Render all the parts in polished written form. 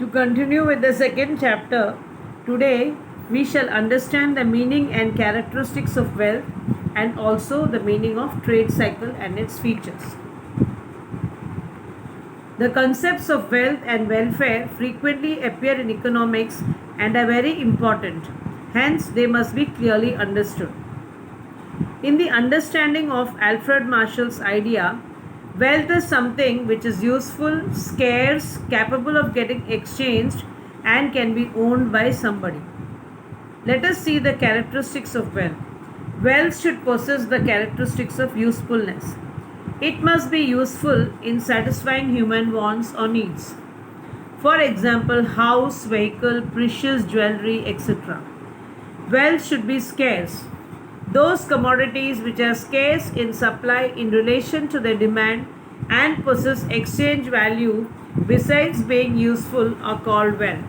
To continue with the second chapter, today we shall understand the meaning and characteristics of wealth and also the meaning of trade cycle and its features. The concepts of wealth and welfare frequently appear in economics and are very important. Hence, they must be clearly understood. In the understanding of Alfred Marshall's idea, wealth is something which is useful, scarce, capable of getting exchanged, and can be owned by somebody. Let us see the characteristics of wealth. Wealth should possess the characteristics of usefulness. It must be useful in satisfying human wants or needs. For example, house, vehicle, precious jewelry, etc. Wealth should be scarce. Those commodities which are scarce in supply in relation to their demand and possess exchange value besides being useful are called wealth.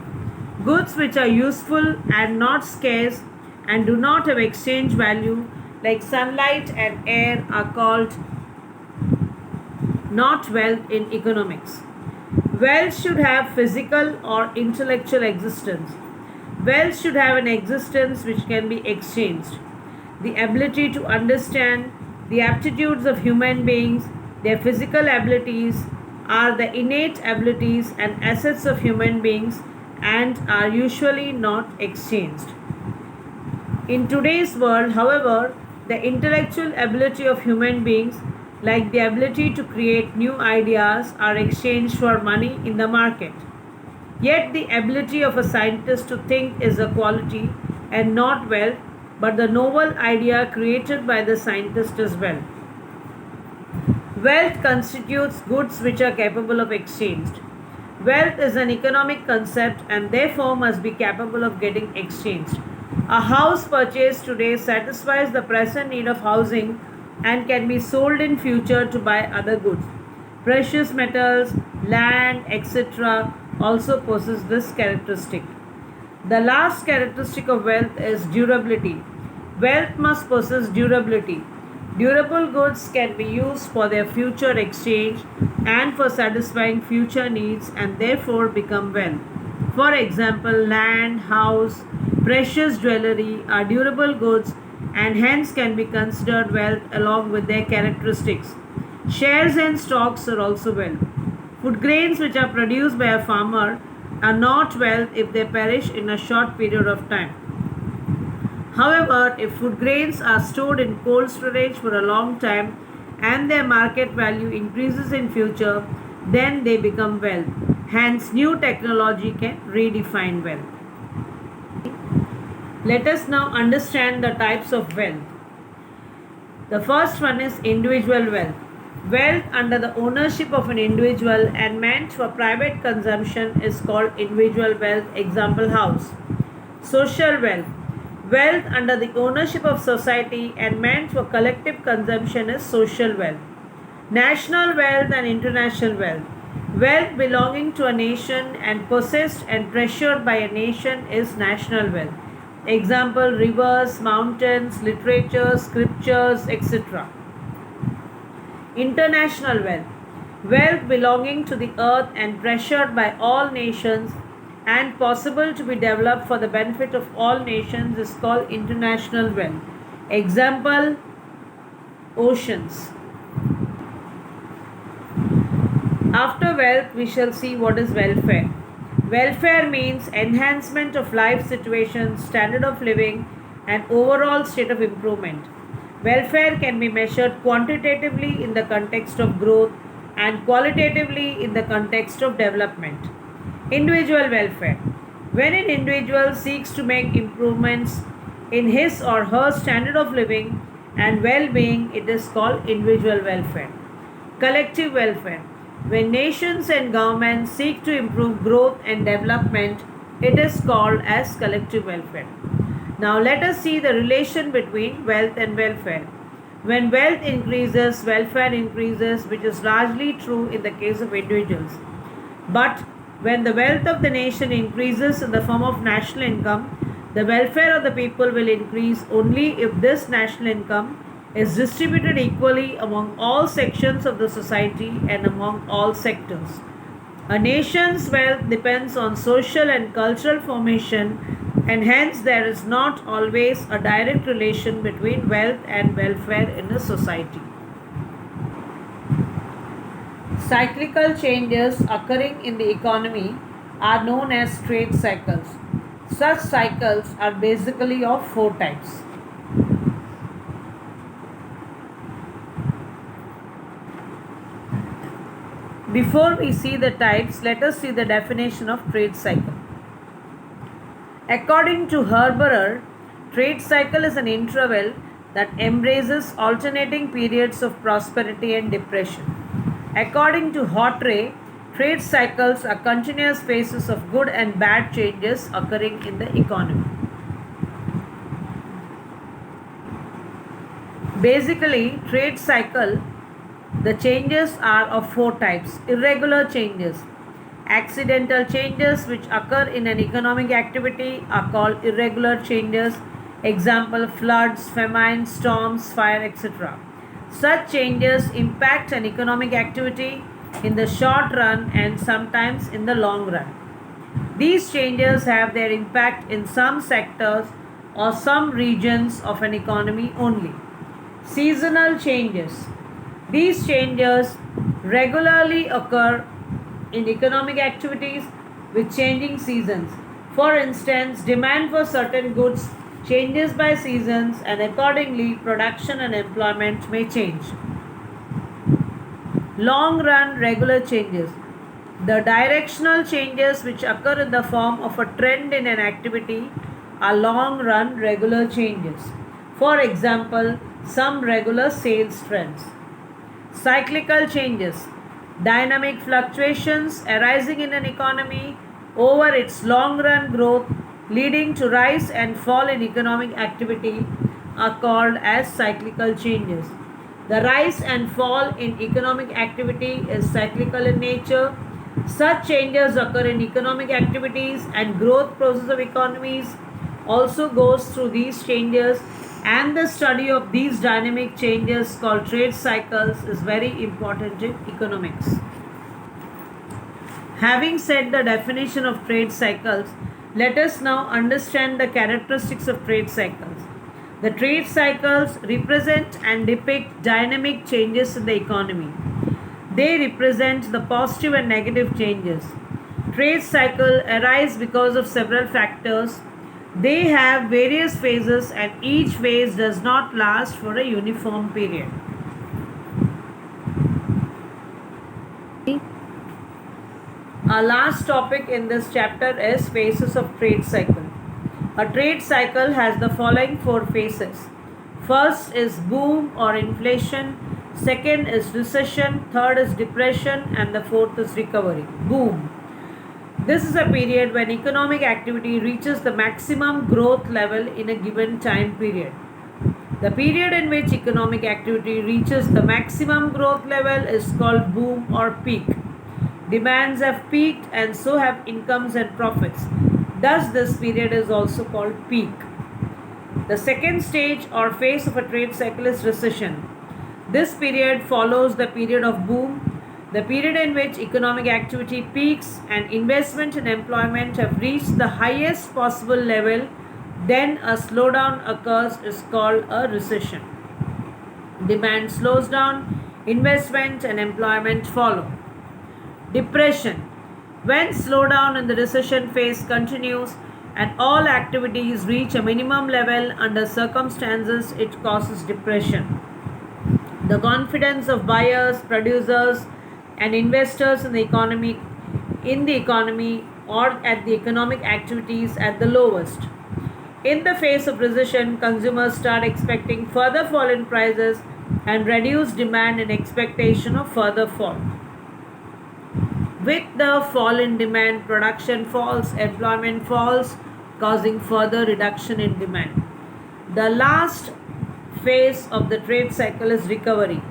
Goods which are useful and not scarce and do not have exchange value like sunlight and air are called not wealth in economics. Wealth should have physical or intellectual existence. Wealth should have an existence which can be exchanged. The ability to understand the aptitudes of human beings, their physical abilities are the innate abilities and assets of human beings and are usually not exchanged. In today's world, however, the intellectual ability of human beings, like the ability to create new ideas, are exchanged for money in the market. Yet the ability of a scientist to think is a quality and not wealth, but the novel idea created by the scientist is wealth. Wealth constitutes goods which are capable of exchange. Wealth is an economic concept and therefore must be capable of getting exchanged. A house purchased today satisfies the present need of housing and can be sold in future to buy other goods. Precious metals, land, etc. also possess this characteristic. The last characteristic of wealth is durability. Wealth must possess durability. Durable goods can be used for their future exchange and for satisfying future needs and therefore become wealth. For example, land, house, precious jewelry are durable goods and hence can be considered wealth along with their characteristics. Shares and stocks are also wealth. Food grains which are produced by a farmer are not wealth if they perish in a short period of time. However, if food grains are stored in cold storage for a long time and their market value increases in future, then they become wealth. Hence, new technology can redefine wealth. Let us now understand the types of wealth. The first one is individual wealth. Wealth under the ownership of an individual and meant for private consumption is called individual wealth. Example, house. Social wealth. Wealth under the ownership of society and meant for collective consumption is social wealth. National wealth and international wealth. Wealth belonging to a nation and possessed and treasured by a nation is national wealth. Example, rivers, mountains, literature, scriptures, etc. International wealth. Wealth belonging to the earth and treasured by all nations and possible to be developed for the benefit of all nations is called international wealth. Example, oceans. After wealth, we shall see what is welfare. Welfare means enhancement of life situation, standard of living, and overall state of improvement. Welfare can be measured quantitatively in the context of growth and qualitatively in the context of development. Individual welfare. When an individual seeks to make improvements in his or her standard of living and well-being, it is called individual welfare. Collective welfare. When nations and governments seek to improve growth and development, it is called as collective welfare. Now let us see the relation between wealth and welfare. When wealth increases, welfare increases, which is largely true in the case of individuals. But when the wealth of the nation increases in the form of national income, the welfare of the people will increase only if this national income is distributed equally among all sections of the society and among all sectors. A nation's wealth depends on social and cultural formation, and hence there is not always a direct relation between wealth and welfare in a society. Cyclical changes occurring in the economy are known as trade cycles. Such cycles are basically of four types. Before we see the types, let us see the definition of trade cycle. According to Herberer, trade cycle is an interval that embraces alternating periods of prosperity and depression. According to Hawtrey, trade cycles are continuous phases of good and bad changes occurring in the economy. Basically, trade cycle, the changes are of four types. Irregular changes. Accidental changes which occur in an economic activity are called irregular changes. Example, floods, famine, storms, fire, etc. Such changes impact an economic activity in the short run and sometimes in the long run. These changes have their impact in some sectors or some regions of an economy only. Seasonal changes. These changes regularly occur in economic activities with changing seasons. For instance, demand for certain goods changes by seasons, and accordingly production and employment may change. Long run regular changes. The directional changes which occur in the form of a trend in an activity are long run regular changes. For example, some regular sales trends. Cyclical changes. Dynamic fluctuations arising in an economy over its long run growth, leading to rise and fall in economic activity, are called as cyclical changes. The rise and fall in economic activity is cyclical in nature. Such changes occur in economic activities, and growth process of economies also goes through these changes, and the study of these dynamic changes called trade cycles is very important in economics. Having said the definition of trade cycles, let us now understand the characteristics of trade cycles. The trade cycles represent and depict dynamic changes in the economy. They represent the positive and negative changes. Trade cycles arise because of several factors. They have various phases, and each phase does not last for a uniform period. Our last topic in this chapter is phases of trade cycle. A trade cycle has the following four phases. First is boom or inflation, second is recession, third is depression, and the fourth is recovery. Boom. This is a period when economic activity reaches the maximum growth level in a given time period. The period in which economic activity reaches the maximum growth level is called boom or peak. Demands have peaked, and so have incomes and profits. Thus, this period is also called peak. The second stage or phase of a trade cycle is recession. This period follows the period of boom. The period in which economic activity peaks and investment and employment have reached the highest possible level, then a slowdown occurs, is called a recession. Demand slows down, investment and employment follow. Depression. When slowdown in the recession phase continues and all activities reach a minimum level under circumstances, it causes depression. The confidence of buyers, producers, and investors in the economy or at the economic activities at the lowest. In the face of recession, consumers start expecting further fall in prices and reduced demand in expectation of further fall. With the fall in demand, production falls, employment falls, causing further reduction in demand. The last phase of the trade cycle is recovery.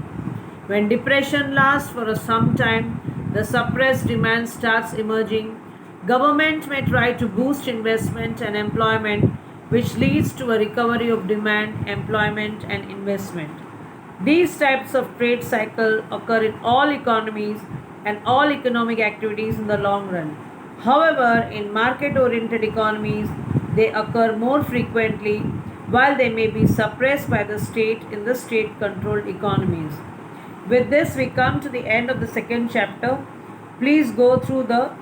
When depression lasts for some time, the suppressed demand starts emerging. Government may try to boost investment and employment, which leads to a recovery of demand, employment, and investment. These types of trade cycle occur in all economies and all economic activities in the long run. However, in market oriented economies, they occur more frequently while they may be suppressed by the state in the state controlled economies. With this, we come to the end of the second chapter. Please go through the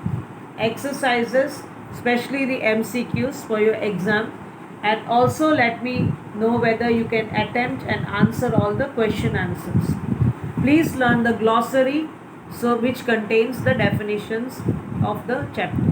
exercises, especially the MCQs for your exam, and also let me know whether you can attempt and answer all the question answers. Please learn the glossary, so which contains the definitions of the chapter.